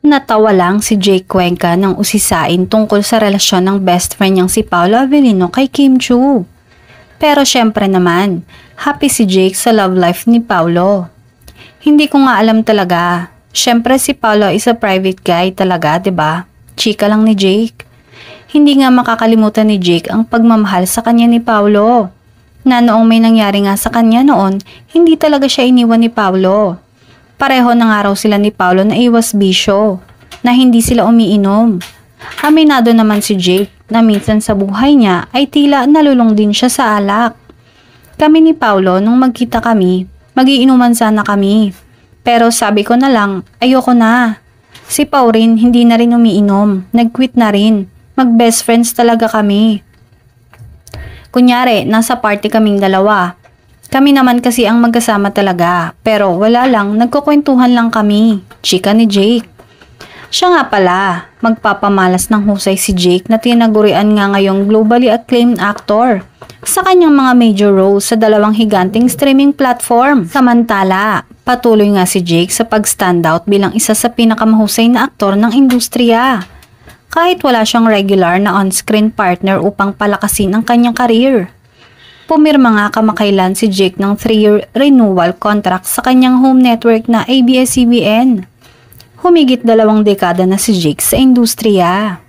Natawa lang si Jake Cuenca nang usisain tungkol sa relasyon ng best friend niyang si Paolo Avellino kay Kim Chiu. Pero syempre naman, happy si Jake sa love life ni Paolo. Hindi ko nga alam talaga. Syempre si Paolo is a private guy talaga, 'di ba? Chika lang ni Jake. Hindi nga makakalimutan ni Jake ang pagmamahal sa kanya ni Paolo. Na noong may nangyari nga sa kanya noon, hindi talaga siya iniwan ni Paolo. Pareho na nga raw sila ni Paolo na iwas bisyo, na hindi sila umiinom. Aminado naman si Jake na minsan sa buhay niya ay tila nalulung din siya sa alak. Kami ni Paolo nung magkita kami, magiinuman sana kami. Pero sabi ko na lang, ayoko na. Si Pao rin hindi na rin umiinom, nag-quit na rin. Mag-best friends talaga kami. Kunyari, nasa party kaming dalawa. Kami naman kasi ang magkasama talaga, pero wala lang, nagkukwentuhan lang kami. Chika ni Jake. Siya nga pala, magpapamalas ng husay si Jake na tinagurian nga ngayong globally acclaimed actor sa kanyang mga major roles sa dalawang higanting streaming platform. Samantala, patuloy nga si Jake sa pag-standout bilang isa sa pinakamahusay na aktor ng industriya. Kahit wala siyang regular na on-screen partner upang palakasin ang kanyang career. Pumirma nga kamakailan si Jake ng 3-year renewal contract sa kanyang home network na ABS-CBN. Humigit 2 dekada na si Jake sa industriya.